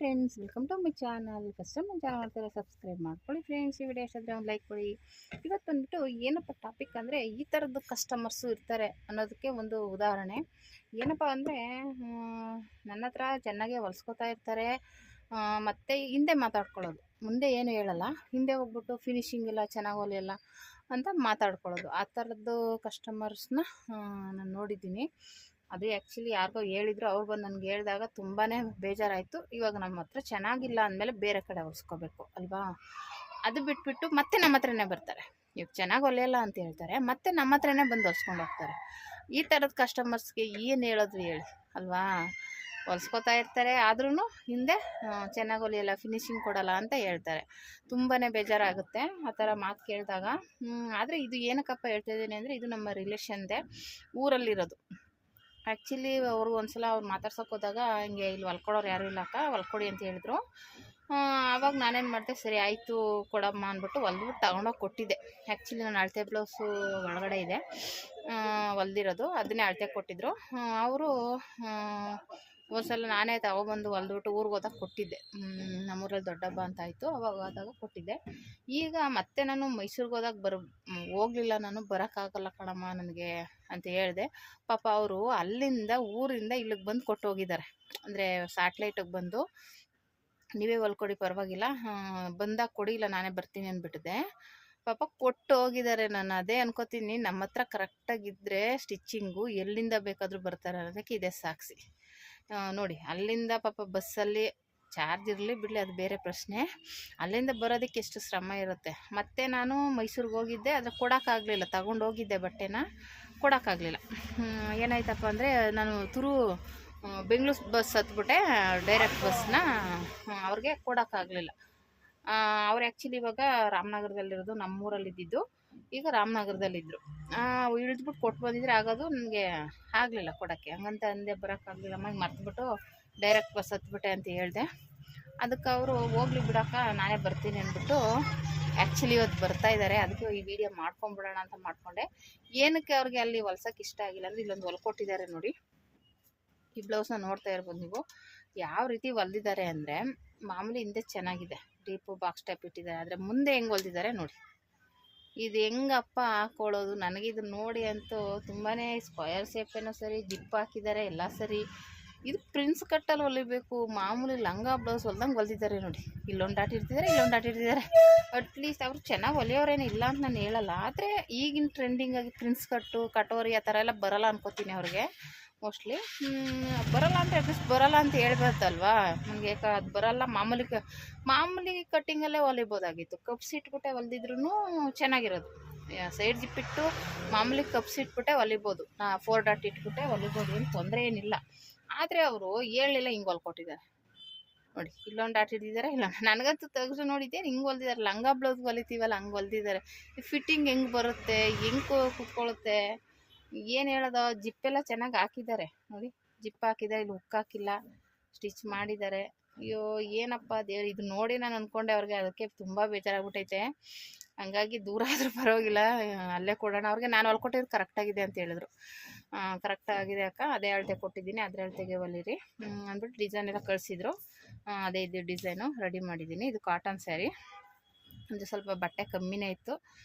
Friends, welcome to my channel. First time ನನ್ನ channel ಮಾಡ್ತಾರೆ subscribe ಮಾಡ್ಕೊಳ್ಳಿ ಫ್ರೆಂಡ್ಸ್. ಈ ವಿಡಿಯೋ ಇಷ್ಟಾದರೆ ಒಂದು ಲೈಕ್ ಕೊಡಿ. ಇವತ್ತು ಬಂದುಬಿಟ್ಟು ಏನಪ್ಪ ಟಾಪಿಕ್ ಅಂದರೆ, ಈ ಥರದ್ದು ಕಸ್ಟಮರ್ಸು ಇರ್ತಾರೆ ಅನ್ನೋದಕ್ಕೆ ಒಂದು ಉದಾಹರಣೆ. ಏನಪ್ಪ ಅಂದರೆ, ನನ್ನ ಹತ್ರ ಚೆನ್ನಾಗೇ ಹೊಲ್ಸ್ಕೊತಾ ಇರ್ತಾರೆ, ಮತ್ತು ಹಿಂದೆ ಮಾತಾಡ್ಕೊಳ್ಳೋದು, ಮುಂದೆ ಏನು ಹೇಳಲ್ಲ, ಹಿಂದೆ ಹೋಗ್ಬಿಟ್ಟು ಫಿನಿಶಿಂಗ್ ಇಲ್ಲ, ಚೆನ್ನಾಗಿ ಹೊಲಿಯಲ್ಲ ಅಂತ ಮಾತಾಡ್ಕೊಳ್ಳೋದು. ಆ ಥರದ್ದು ಕಸ್ಟಮರ್ಸ್ನ ನಾನು ನೋಡಿದ್ದೀನಿ. ಅದು ಆ್ಯಕ್ಚುಲಿ ಯಾರಿಗೋ ಹೇಳಿದ್ರು, ಅವ್ರು ಬಂದು ನನಗೆ ಹೇಳಿದಾಗ ತುಂಬಾ ಬೇಜಾರಾಯಿತು. ಇವಾಗ ನಮ್ಮ ಹತ್ರ ಚೆನ್ನಾಗಿಲ್ಲ ಅಂದಮೇಲೆ ಬೇರೆ ಕಡೆ ಹೊಲ್ಸ್ಕೋಬೇಕು ಅಲ್ವಾ? ಅದು ಬಿಟ್ಬಿಟ್ಟು ಮತ್ತೆ ನಮ್ಮ ಹತ್ರನೇ ಬರ್ತಾರೆ. ಇವಾಗ ಚೆನ್ನಾಗಿ ಹೊಲಿಯಲ್ಲ ಅಂತ ಹೇಳ್ತಾರೆ, ಮತ್ತೆ ನಮ್ಮ ಹತ್ರನೇ ಬಂದು ಹೊಲ್ಸ್ಕೊಂಡು ಹೋಗ್ತಾರೆ. ಈ ಥರದ ಕಸ್ಟಮರ್ಸ್ಗೆ ಏನು ಹೇಳೋದು ಹೇಳಿ ಅಲ್ವಾ? ಹೊಲ್ಸ್ಕೊತಾ ಇರ್ತಾರೆ, ಆದ್ರೂ ಹಿಂದೆ ಚೆನ್ನಾಗಿ ಹೊಲಿಯಲ್ಲ, ಫಿನಿಶಿಂಗ್ ಕೊಡಲ್ಲ ಅಂತ ಹೇಳ್ತಾರೆ. ತುಂಬಾ ಬೇಜಾರಾಗುತ್ತೆ ಆ ಥರ ಮಾತು ಕೇಳಿದಾಗ. ಆದರೆ ಇದು ಏನಕ್ಕಪ್ಪ ಹೇಳ್ತಾಯಿದ್ದೀನಿ ಅಂದರೆ, ಇದು ನಮ್ಮ ರಿಲೇಷನ್ದೇ, ಊರಲ್ಲಿರೋದು. ಆ್ಯಕ್ಚುಲಿ ಅವರು ಒಂದ್ಸಲ ಅವ್ರು ಮಾತಾಡ್ಸೋಕೆ ಹೋದಾಗ, ಹಿಂಗೆ ಇಲ್ಲಿ ಹೊಲ್ಕೊಡೋರು ಯಾರೂ ಇಲ್ಲ ಅಕ್ಕ, ಹೊಲ್ಕೊಡಿ ಅಂತ ಹೇಳಿದ್ರು. ಆವಾಗ ನಾನೇನು ಮಾಡಿದೆ, ಸರಿ ಆಯಿತು ಕೊಡಮ್ಮ ಅಂದ್ಬಿಟ್ಟು ಹೊಲ್ದ್ಬಿಟ್ಟು ತಗೊಂಡೋಗಿ ಕೊಟ್ಟಿದ್ದೆ. ಆ್ಯಕ್ಚುಲಿ ನಾನು ಅಳತೆ ಬ್ಲೌಸು ಒಳಗಡೆ ಇದೆ ಹೊಲ್ದಿರೋದು, ಅದನ್ನೇ ಅಳತೆ ಕೊಟ್ಟಿದ್ರು ಅವರು. ಒಂದ್ಸಲ ನಾನೇ ತಗೊಬಂದು ಹೊಲ್ದ್ಬಿಟ್ಟು ಊರಿಗೆ ಹೋದಾಗ ಕೊಟ್ಟಿದ್ದೆ. ನಮ್ಮೂರಲ್ಲಿ ದೊಡ್ಡ ಹಬ್ಬ ಅಂತ ಆಯಿತು, ಅವಾಗ ಹೋದಾಗ ಕೊಟ್ಟಿದ್ದೆ. ಈಗ ಮತ್ತೆ ನಾನು ಮೈಸೂರಿಗೆ ಹೋದಾಗ ಹೋಗಲಿಲ್ಲ, ನಾನು ಬರೋಕ್ಕಾಗಲ್ಲ ಕಣಮ್ಮ ನನಗೆ ಅಂತ ಹೇಳಿದೆ. ಪಾಪ ಅವರು ಅಲ್ಲಿಂದ ಊರಿಂದ ಇಲ್ಲಿಗೆ ಬಂದು ಕೊಟ್ಟು ಹೋಗಿದ್ದಾರೆ. ಅಂದರೆ ಸ್ಯಾಟ್ಲೈಟಿಗೆ ಬಂದು, ನೀವೇ ಹೊಲ್ಕೊಡಿ ಪರವಾಗಿಲ್ಲ, ಬಂದಾಗ ಕೊಡಿ, ಇಲ್ಲ ನಾನೇ ಬರ್ತೀನಿ ಅಂದ್ಬಿಟ್ಟಿದೆ. ಪಾಪ ಕೊಟ್ಟು ಹೋಗಿದ್ದಾರೆ. ನಾನು ಅದೇ ಅನ್ಕೋತೀನಿ, ನಮ್ಮ ಹತ್ರ ಕರೆಕ್ಟಾಗಿದ್ದರೆ ಸ್ಟಿಚ್ಚಿಂಗು ಎಲ್ಲಿಂದ ಬೇಕಾದರೂ ಬರ್ತಾರೆ ಅನ್ನೋದಕ್ಕೆ ಇದೇ ಸಾಕ್ಷಿ. ನೋಡಿ, ಅಲ್ಲಿಂದ ಪಾಪ ಬಸ್ಸಲ್ಲಿ ಚಾರ್ಜ್ ಇರಲಿ ಬಿಡಲಿ, ಅದು ಬೇರೆ ಪ್ರಶ್ನೆ. ಅಲ್ಲಿಂದ ಬರೋದಕ್ಕೆ ಎಷ್ಟು ಶ್ರಮ ಇರುತ್ತೆ. ಮತ್ತು ನಾನು ಮೈಸೂರಿಗೆ ಹೋಗಿದ್ದೆ, ಆದರೆ ಕೊಡೋಕ್ಕಾಗಲಿಲ್ಲ, ತಗೊಂಡು ಹೋಗಿದ್ದೆ ಬಟ್ಟೆನ, ಕೊಡೋಕ್ಕಾಗಲಿಲ್ಲ. ಏನಾಯ್ತಪ್ಪ ಅಂದರೆ, ನಾನು ಬೆಂಗಳೂರು ಬಸ್ ಹತ್ಬಿಟ್ಟೆ, ಡೈರೆಕ್ಟ್ ಬಸ್ನ ಅವ್ರಿಗೆ ಕೊಡೋಕ್ಕಾಗಲಿಲ್ಲ. ಅವ್ರು ಆ್ಯಕ್ಚುಲಿ ಇವಾಗ ರಾಮನಗರದಲ್ಲಿರೋದು, ನಮ್ಮೂರಲ್ಲಿದ್ದು, ಈಗ ರಾಮನಗರದಲ್ಲಿದ್ದರು. ಇಳಿದ್ಬಿಟ್ಟು ಕೊಟ್ಟು ಬಂದಿದ್ರೆ ಆಗೋದು, ನನಗೆ ಆಗಲಿಲ್ಲ ಕೊಡೋಕ್ಕೆ. ಹಂಗಂತ ಅಂದೆ ಬರೋಕ್ಕಾಗಲಿಲ್ಲ, ಅಮ್ಮ ಮರ್ತುಬಿಟ್ಟು ಡೈರೆಕ್ಟ್ ಬಸ್ ಹತ್ಬಿಟ್ಟೆ ಅಂತ ಹೇಳಿದೆ. ಅದಕ್ಕೆ ಅವರು ಹೋಗ್ಲಿ ಬಿಡೋಕ್ಕ, ನಾನೇ ಬರ್ತೀನಿ ಅಂದ್ಬಿಟ್ಟು ಆ್ಯಕ್ಚುಲಿ ಇವತ್ತು ಬರ್ತಾಯಿದ್ದಾರೆ. ಅದಕ್ಕೆ ಈ ವಿಡಿಯೋ ಮಾಡ್ಕೊಂಬಿಡೋಣ ಅಂತ ಮಾಡಿಕೊಂಡೆ. ಏನಕ್ಕೆ ಅವ್ರಿಗೆ ಅಲ್ಲಿ ಹೊಲ್ಸೋಕ್ಕೆ ಇಷ್ಟ ಆಗಿಲ್ಲ ಅಂದರೆ, ಇಲ್ಲೊಂದು ಹೊಲ್ಕೊಟ್ಟಿದ್ದಾರೆ ನೋಡಿ, ಈ ಬ್ಲೌಸ್ನ ನೋಡ್ತಾ ಇರ್ಬೋದು ನೀವು. ಯಾವ ರೀತಿ ಹೊಲ್ದಿದ್ದಾರೆ ಅಂದರೆ, ಮಾಮೂಲಿ ಹಿಂದೆ ಚೆನ್ನಾಗಿದೆ, ಡೀಪು ಬಾಕ್ಸ್ ಟೈಪ್ ಇಟ್ಟಿದ್ದಾರೆ, ಆದರೆ ಮುಂದೆ ಹೆಂಗೆ ಹೊಲ್ದಿದ್ದಾರೆ ನೋಡಿ. ಇದು ಹೆಂಗಪ್ಪ ಹಾಕೊಳ್ಳೋದು? ನನಗಿದು ನೋಡಿ ಅಂತೂ ತುಂಬಾ ಸ್ಕ್ವಯರ್ ಶೇಪೇನೋ ಸರಿ, ಜಿಪ್ ಹಾಕಿದ್ದಾರೆ ಎಲ್ಲ ಸರಿ. ಇದು ಪ್ರಿನ್ಸ್ ಕಟ್ಟಲ್ಲಿ ಹೊಲಿಬೇಕು, ಮಾಮೂಲಿ ಲಂಗ ಬ್ಲೌಸ್ ಹೊಲ್ದಂಗೆ ಹೊಲ್ದಿದ್ದಾರೆ ನೋಡಿ. ಇಲ್ಲೊಂದು ಡಾಟ್ ಇರ್ತಿದ್ದಾರೆ, ಇಲ್ಲೊಂದು ಡಾಟ್ ಇರ್ತಿದ್ದಾರೆ. ಅಟ್ಲೀಸ್ಟ್ ಅವರು ಚೆನ್ನಾಗಿ ಹೊಲಿಯೋರೇನು ಇಲ್ಲ ಅಂತ ನಾನು ಹೇಳಲ್ಲ, ಆದರೆ ಈಗಿನ ಟ್ರೆಂಡಿಂಗಾಗಿ ಪ್ರಿನ್ಸ್ ಕಟೋರಿ ಆ ಥರ ಎಲ್ಲ ಬರೋಲ್ಲ ಅನ್ಕೋತೀನಿ ಅವ್ರಿಗೆ. ಮೋಸ್ಟ್ಲಿ ಬರೋಲ್ಲ ಅಂತ ಅಟ್ಲೀಸ್ಟ್ ಬರೋಲ್ಲ ಅಂತ ಹೇಳ್ಬೇಕಲ್ವಾ ನನಗೆ. ಅದು ಬರೋಲ್ಲ, ಮಾಮೂಲಿ ಕಟ್ಟಿಂಗಲ್ಲೇ ಹೊಲಿಬೋದಾಗಿತ್ತು. ಕಪ್ಸ್ ಇಟ್ಬಿಟ್ಟೆ ಹೊಲ್ದಿದ್ರು ಚೆನ್ನಾಗಿರೋದು. ಸೈಡ್ ಜಿಪ್ಪಿಟ್ಟು ಮಾಮೂಲಿ ಕಪ್ಸ್ ಇಟ್ಬಿಟ್ಟೆ ಹೊಲಿಬೋದು, 4 ಡಾಟ್ ಇಟ್ಬಿಟ್ಟೆ ಹೊಲಿಬೋದು, ಏನು ತೊಂದರೆ ಏನಿಲ್ಲ. ಆದರೆ ಅವರು ಹೇಳಲಿಲ್ಲ, ಹಿಂಗೆ ಹೊಲ್ಕೊಟ್ಟಿದ್ದಾರೆ ನೋಡಿ. ಇಲ್ಲೊಂದು ಡಾಟ್ ಇಟ್ಟಿದ್ದಾರೆ, ಇಲ್ಲ ನನಗಂತೂ ತೆಗೆದು ನೋಡಿದ್ದೆ, ಹಿಂಗೆ ಹೊಲ್ದಿದ್ದಾರೆ. ಲಂಗ ಬ್ಲೌಸ್ ಹೊಲಿತೀವಲ್ಲ ಹಂಗೆ ಹೊಲ್ದಿದ್ದಾರೆ. ಫಿಟ್ಟಿಂಗ್ ಹೆಂಗೆ ಬರುತ್ತೆ, ಹೆಂಗೆ ಕೂತ್ಕೊಳ್ಳುತ್ತೆ, ಏನು ಹೇಳೋದು? ಜಿಪ್ಪೆಲ್ಲ ಚೆನ್ನಾಗಿ ಹಾಕಿದ್ದಾರೆ ನೋಡಿ, ಜಿಪ್ ಹಾಕಿದ್ದಾರೆ, ಇಲ್ಲಿ ಹುಕ್ ಹಾಕಿಲ್ಲ, ಸ್ಟಿಚ್ ಮಾಡಿದ್ದಾರೆ. ಅಯ್ಯೋ ಏನಪ್ಪ ದೇವ್ರು, ಇದು ನೋಡಿ ನಾನು ಅಂದ್ಕೊಂಡೆ ಅವ್ರಿಗೆ. ಅದಕ್ಕೆ ತುಂಬ ಬೇಜಾರಾಗ್ಬಿಟ್ಟೈತೆ. ಹಂಗಾಗಿ ದೂರ ಆದರೂ ಪರವಾಗಿಲ್ಲ, ಅಲ್ಲೇ ಕೊಡೋಣ ಅವ್ರಿಗೆ. ನಾನು ಹೊಲ್ಕೊಟ್ಟಿದ್ದು ಕರೆಕ್ಟಾಗಿದೆ ಅಂತ ಹೇಳಿದ್ರು. ಕರೆಕ್ಟಾಗಿದೆ ಅಕ್ಕ, ಅದೇ ಅಳತೆ ಕೊಟ್ಟಿದ್ದೀನಿ, ಅದ್ರ ಅಳತೆಗೆ ಹೊಲಿರಿ ಅಂದ್ಬಿಟ್ಟು ಡಿಸೈನ್ ಎಲ್ಲ ಕಳಿಸಿದ್ರು. ಅದೇ ಇದು ಡಿಸೈನು ರೆಡಿ ಮಾಡಿದ್ದೀನಿ. ಇದು ಕಾಟನ್ ಸ್ಯಾರಿ, ಒಂದು ಸ್ವಲ್ಪ ಬಟ್ಟೆ ಕಮ್ಮಿನೇ ಇತ್ತು,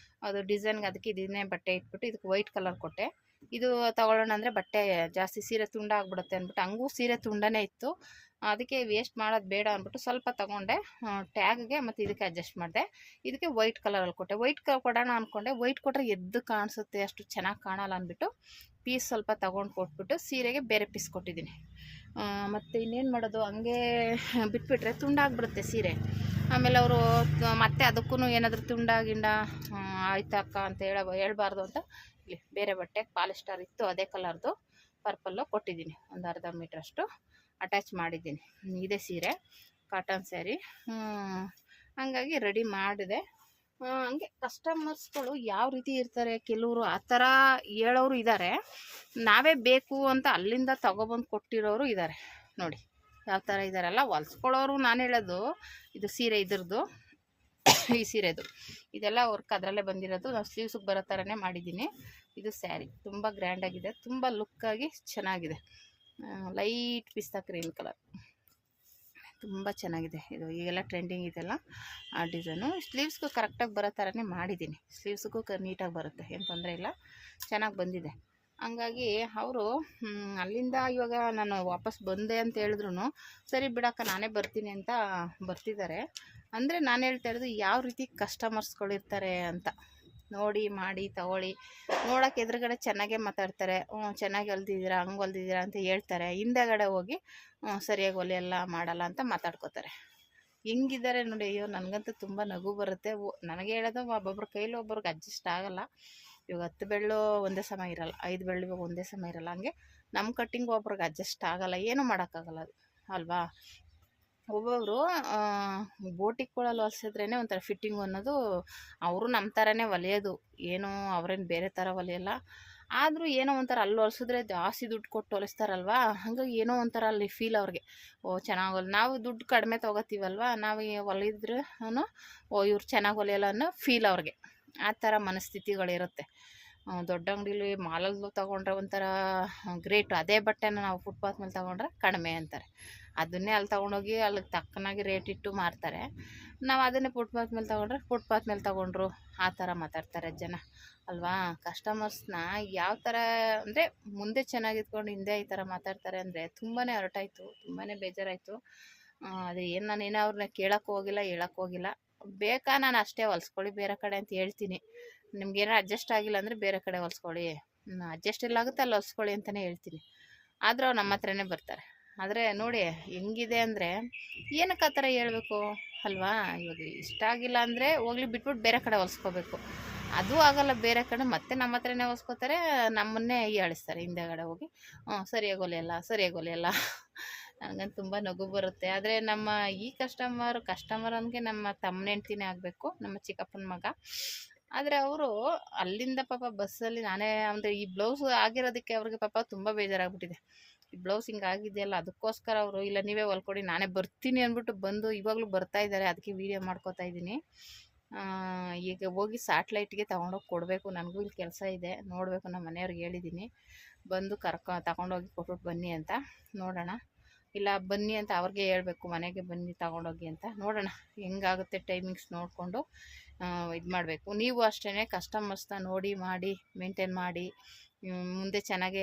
ಅದು ಡಿಸೈನ್ಗೆ. ಅದಕ್ಕೆ ಇದನ್ನೇ ಬಟ್ಟೆ ಇಟ್ಬಿಟ್ಟು ಇದಕ್ಕೆ ವೈಟ್ ಕಲರ್ ಕೊಟ್ಟೆ. ಇದು ತಗೊಳ್ಳೋಣ ಅಂದರೆ ಬಟ್ಟೆ ಜಾಸ್ತಿ ಸೀರೆ ತುಂಡ ಆಗ್ಬಿಡುತ್ತೆ ಅಂದ್ಬಿಟ್ಟು, ಹಂಗೂ ಸೀರೆ ತುಂಡನೇ ಇತ್ತು, ಅದಕ್ಕೆ ವೇಸ್ಟ್ ಮಾಡೋದು ಬೇಡ ಅಂದ್ಬಿಟ್ಟು ಸ್ವಲ್ಪ ತೊಗೊಂಡೆ. ಟ್ಯಾಗ್ಗೆ ಮತ್ತು ಇದಕ್ಕೆ ಅಡ್ಜಸ್ಟ್ ಮಾಡಿದೆ. ಇದಕ್ಕೆ ವೈಟ್ ಕಲರಲ್ಲಿ ಕೊಟ್ಟೆ. ವೈಟ್ ಕಲರ್ ಕೊಡೋಣ ಅಂದ್ಕೊಂಡೆ, ವೈಟ್ ಕೊಟ್ಟರೆ ಎದ್ದು ಕಾಣಿಸುತ್ತೆ, ಅಷ್ಟು ಚೆನ್ನಾಗಿ ಕಾಣಲ್ಲ ಅಂದ್ಬಿಟ್ಟು ಪೀಸ್ ಸ್ವಲ್ಪ ತೊಗೊಂಡು ಕೊಟ್ಬಿಟ್ಟು ಸೀರೆಗೆ ಬೇರೆ ಪೀಸ್ ಕೊಟ್ಟಿದ್ದೀನಿ. ಮತ್ತು ಇನ್ನೇನು ಮಾಡೋದು, ಹಂಗೆ ಬಿಟ್ಬಿಟ್ರೆ ತುಂಡಾಗ್ಬಿಡುತ್ತೆ ಸೀರೆ. ಆಮೇಲೆ ಅವರು ಮತ್ತೆ ಅದಕ್ಕೂ ಏನಾದರೂ ತುಂಡ ಆಯ್ತಾ ಅಕ್ಕ ಅಂತ ಹೇಳ್ಬಾರ್ದು ಅಂತ ಇಲ್ಲಿ ಬೇರೆ ಬಟ್ಟೆ ಪಾಲಿಸ್ಟರ್ ಇತ್ತು, ಅದೇ ಕಲರ್ದು ಪರ್ಪಲ್ಲು ಕೊಟ್ಟಿದ್ದೀನಿ. ಒಂದು ಅರ್ಧ ಮೀಟ್ರಷ್ಟು ಅಟ್ಯಾಚ್ ಮಾಡಿದ್ದೀನಿ. ಇದೇ ಸೀರೆ ಕಾಟನ್ ಸ್ಯಾರಿ. ಹಂಗಾಗಿ ರೆಡಿ ಮಾಡಿದೆ. ಹಂಗೆ ಕಸ್ಟಮರ್ಸ್ಗಳು ಯಾವ ರೀತಿ ಇರ್ತಾರೆ, ಕೆಲವರು ಆ ಥರ ಹೇಳೋರು ಇದ್ದಾರೆ, ನಾವೇ ಬೇಕು ಅಂತ ಅಲ್ಲಿಂದ ತಗೊಬಂದು ಕೊಟ್ಟಿರೋರು ಇದ್ದಾರೆ ನೋಡಿ. ಯಾವ ಥರ ಇದ್ದಾರಲ್ಲ ಹೊಲ್ಸ್ಕೊಳ್ಳೋರು. ನಾನು ಹೇಳೋದು ಇದು ಸೀರೆ, ಇದ್ರದ್ದು ಈ ಸೀರೆದು ಇದೆಲ್ಲ ವರ್ಕ್ ಅದರಲ್ಲೇ ಬಂದಿರೋದು. ನಾವು ಸ್ಲೀವ್ಸಿಗೆ ಬರೋ ಥರನೇ ಮಾಡಿದ್ದೀನಿ. ಇದು ಸ್ಯಾರಿ ತುಂಬ ಗ್ರ್ಯಾಂಡಾಗಿದೆ, ತುಂಬ ಲುಕ್ಕಾಗಿ ಚೆನ್ನಾಗಿದೆ. ಲೈಟ್ ಪಿಸ್ತಾ ಗ್ರೀನ್ ಕಲರ್, ತುಂಬ ಚೆನ್ನಾಗಿದೆ ಇದು. ಈಗೆಲ್ಲ ಟ್ರೆಂಡಿಂಗ್ ಇದೆಲ್ಲ ಆ ಡಿಸೈನು. ಸ್ಲೀವ್ಸ್ಗೂ ಕರೆಕ್ಟಾಗಿ ಬರೋ ಥರನೇ ಮಾಡಿದ್ದೀನಿ. ಸ್ಲೀವ್ಸ್ಗೂ ನೀಟಾಗಿ ಬರುತ್ತೆ, ಏನು ತೊಂದರೆ ಇಲ್ಲ, ಚೆನ್ನಾಗಿ ಬಂದಿದೆ. ಹಂಗಾಗಿ ಅವರು ಅಲ್ಲಿಂದ ಇವಾಗ ನಾನು ವಾಪಸ್ ಬಂದೆ ಅಂತ ಹೇಳಿದ್ರು ಸರಿ ಬಿಡಕ್ಕ ನಾನೇ ಬರ್ತೀನಿ ಅಂತ ಬರ್ತಿದ್ದಾರೆ. ಅಂದರೆ ನಾನು ಹೇಳ್ತಾ ಇರೋದು ಯಾವ ರೀತಿ ಕಸ್ಟಮರ್ಸ್ಗಳಿರ್ತಾರೆ ಅಂತ. ನೋಡಿ ಮಾಡಿ ತಗೊಳ್ಳಿ. ನೋಡೋಕೆ ಎದುರುಗಡೆ ಚೆನ್ನಾಗೇ ಮಾತಾಡ್ತಾರೆ, ಚೆನ್ನಾಗಿ ಹೊಲ್ದಿದ್ದೀರಾ, ಹಂಗೆ ಹೊಲ್ದಿದ್ದೀರಾ ಅಂತ ಹೇಳ್ತಾರೆ. ಹಿಂದೆಗಡೆ ಹೋಗಿ ಸರಿಯಾಗಿ ಹೊಲಿಯಲ್ಲ ಮಾಡಲ್ಲ ಅಂತ ಮಾತಾಡ್ಕೋತಾರೆ. ಹೆಂಗಿದ್ದಾರೆ ನೋಡಿ. ಅಯ್ಯೋ ನನಗಂತೂ ತುಂಬ ನಗು ಬರುತ್ತೆ. ನನಗೆ ಹೇಳೋದು ಒಬ್ಬೊಬ್ರ ಕೈಲಿ ಒಬ್ಬರಿಗೆ ಅಡ್ಜಸ್ಟ್ ಆಗಲ್ಲ. ಇವಾಗ 10 ಬೆಳ್ಳು ಒಂದೇ ಸಮ ಇರಲ್ಲ, 5 ಬೆಳ್ಳು ಇವಾಗ ಒಂದೇ ಸಮ ಇರಲ್ಲ. ಹಂಗೆ ನಮ್ಮ ಕಟ್ಟಿಂಗ್ ಒಬ್ರಿಗೆ ಅಡ್ಜಸ್ಟ್ ಆಗಲ್ಲ, ಏನೂ ಮಾಡೋಕ್ಕಾಗಲ್ಲ ಅದು ಅಲ್ವಾ. ಒಬ್ಬೊಬ್ಬರು ಬೋಟಿಕ್ಗಳಲ್ಲಿ ಹೊಲಿಸಿದ್ರೇ ಒಂಥರ ಫಿಟ್ಟಿಂಗು ಅನ್ನೋದು. ಅವರು ನಮ್ಮ ಥರನೇ ಹೊಲಿಯೋದು, ಏನೋ ಅವರೇನು ಬೇರೆ ಥರ ಹೊಲಿಯಲ್ಲ. ಆದರೂ ಏನೋ ಒಂಥರ ಅಲ್ಲಿ ಹೊಲಿಸಿದ್ರೆ ಜಾಸ್ತಿ ದುಡ್ಡು ಕೊಟ್ಟು ಹೊಲಿಸ್ತಾರಲ್ವ, ಹಾಗಾಗಿ ಏನೋ ಒಂಥರ ಅಲ್ಲಿ ಫೀಲ್ ಅವ್ರಿಗೆ. ಚೆನ್ನಾಗಿ ನಾವು ದುಡ್ಡು ಕಡಿಮೆ ತೊಗೋತೀವಲ್ವ, ನಾವು ಹೊಲಿದ್ರೆ ಇವ್ರು ಚೆನ್ನಾಗಿ ಹೊಲಿಯಲ್ಲ ಅನ್ನೋ ಫೀಲ್ ಅವ್ರಿಗೆ. ಆ ಥರ ಮನಸ್ಥಿತಿಗಳಿರುತ್ತೆ. ದೊಡ್ಡ ಅಂಗಡೀಲಿ ಮಾಲಲ್ಲಿ ತೊಗೊಂಡ್ರೆ ಒಂಥರ ಗ್ರೇಟು. ಅದೇ ಬಟ್ಟೆನ ನಾವು ಫುಟ್ಪಾತ್ ಮೇಲೆ ತೊಗೊಂಡ್ರೆ ಕಡಿಮೆ ಅಂತಾರೆ. ಅದನ್ನೇ ಅಲ್ಲಿ ತೊಗೊಂಡೋಗಿ ಅಲ್ಲಿಗೆ ತಕ್ಕನಾಗಿ ರೇಟ್ ಇಟ್ಟು ಮಾರ್ತಾರೆ. ನಾವು ಅದನ್ನೇ ಫುಟ್ಪಾತ್ ಮೇಲೆ ತೊಗೊಂಡ್ರೆ ಫುಟ್ಪಾತ್ ಮೇಲೆ ತೊಗೊಂಡ್ರು ಆ ಥರ ಮಾತಾಡ್ತಾರೆ ಜನ ಅಲ್ವಾ. ಕಸ್ಟಮರ್ಸ್ನ ಯಾವ ಥರ ಅಂದರೆ ಮುಂದೆ ಚೆನ್ನಾಗಿದ್ಕೊಂಡು ಹಿಂದೆ ಈ ಥರ ಮಾತಾಡ್ತಾರೆ ಅಂದರೆ ತುಂಬಾ ಹರ್ಟಾಯಿತು, ತುಂಬಾ ಬೇಜಾರಾಯಿತು. ಅದು ಏನು ನಾನೇನೋ ಅವ್ರನ್ನ ಕೇಳೋಕ್ಕೂ ಹೋಗಿಲ್ಲ, ಹೇಳೋಕ್ಕೂ ಹೋಗಿಲ್ಲ. ಬೇಕಾ ನಾನು ಅಷ್ಟೇ ಹೊಲ್ಸ್ಕೊಳ್ಳಿ ಬೇರೆ ಕಡೆ ಅಂತ ಹೇಳ್ತೀನಿ. ನಿಮ್ಗೇನೋ ಅಡ್ಜಸ್ಟ್ ಆಗಿಲ್ಲ ಅಂದರೆ ಬೇರೆ ಕಡೆ ಹೊಲ್ಸ್ಕೊಳ್ಳಿ, ಅಡ್ಜಸ್ಟ್ ಎಲ್ಲ ಆಗುತ್ತೆ ಅಲ್ಲಿ ಹೊಲ್ಸ್ಕೊಳ್ಳಿ ಅಂತಲೇ ಹೇಳ್ತೀನಿ. ಆದರೂ ಅವ್ರು ನಮ್ಮ ಹತ್ರನೇ ಬರ್ತಾರೆ. ಆದರೆ ನೋಡಿ ಹೆಂಗಿದೆ ಅಂದರೆ ಏನಕ್ಕೆ ಆ ಥರ ಹೇಳ್ಬೇಕು ಅಲ್ವಾ. ಇವಾಗ ಇಷ್ಟ ಆಗಿಲ್ಲ ಅಂದರೆ ಹೋಗ್ಲಿ ಬಿಟ್ಬಿಟ್ಟು ಬೇರೆ ಕಡೆ ಹೊಲ್ಸ್ಕೋಬೇಕು. ಅದು ಆಗಲ್ಲ, ಬೇರೆ ಕಡೆ ಮತ್ತೆ ನಮ್ಮ ಹತ್ರನೇ ಹೊಲ್ಸ್ಕೋತಾರೆ, ನಮ್ಮನ್ನೇ ಹೀಯಾಳಿಸ್ತಾರೆ ಹಿಂದೆಗಡೆ ಹೋಗಿ. ಸರಿಯಾಗಿ ಹೊಲಿಯಲ್ಲ ನನಗಂತೂ ತುಂಬ ನಗು ಬರುತ್ತೆ. ಆದರೆ ನಮ್ಮ ಈ ಕಸ್ಟಮರ್ ಅಂದ್ಗೆ ನಮ್ಮ ತಮ್ಮನ ಹೆಂಡ್ತಿನೇ ಆಗಬೇಕು, ನಮ್ಮ ಚಿಕ್ಕಪ್ಪನ ಮಗ. ಆದರೆ ಅವರು ಅಲ್ಲಿಂದ ಪಾಪ ಬಸ್ಸಲ್ಲಿ ನಾನೇ ಅಂದರೆ ಈ ಬ್ಲೌಸ್ ಆಗಿರೋದಕ್ಕೆ ಅವ್ರಿಗೆ ಪಾಪ ತುಂಬ ಬೇಜಾರಾಗ್ಬಿಟ್ಟಿದೆ. ಈ ಬ್ಲೌಸ್ ಹಿಂಗಾಗಿದೆಯಲ್ಲ ಅದಕ್ಕೋಸ್ಕರ ಅವರು ಇಲ್ಲ ನೀವೇ ಹೊಲ್ಕೊಡಿ ನಾನೇ ಬರ್ತೀನಿ ಅಂದ್ಬಿಟ್ಟು ಬಂದು ಇವಾಗಲೂ ಬರ್ತಾ ಇದ್ದಾರೆ. ಅದಕ್ಕೆ ವೀಡಿಯೋ ಮಾಡ್ಕೋತಾ ಇದ್ದೀನಿ. ಈಗ ಹೋಗಿ ಸ್ಯಾಟ್ಲೈಟ್ಗೆ ತೊಗೊಂಡೋಗಿ ಕೊಡಬೇಕು. ನನಗೂ ಇಲ್ಲಿ ಕೆಲಸ ಇದೆ, ನೋಡಬೇಕು. ನಮ್ಮ ಮನೆಯವ್ರಿಗೆ ಹೇಳಿದ್ದೀನಿ ಬಂದು ತಗೊಂಡೋಗಿ ಕೊಟ್ಬಿಟ್ಟು ಬನ್ನಿ ಅಂತ. ನೋಡೋಣ, ಇಲ್ಲ ಬನ್ನಿ ಅಂತ ಅವ್ರಿಗೆ ಹೇಳ್ಬೇಕು, ಮನೆಗೆ ಬನ್ನಿ ತಗೊಂಡೋಗಿ ಅಂತ. ನೋಡೋಣ ಹೆಂಗಾಗುತ್ತೆ ಟೈಮಿಂಗ್ಸ್ ನೋಡಿಕೊಂಡು ಇದು ಮಾಡಬೇಕು. ನೀವು ಅಷ್ಟೇ ಕಸ್ಟಮರ್ಸ್ನ ನೋಡಿ ಮಾಡಿ ಮೇಂಟೈನ್ ಮಾಡಿ ಮುಂದೆ ಚೆನ್ನಾಗೇ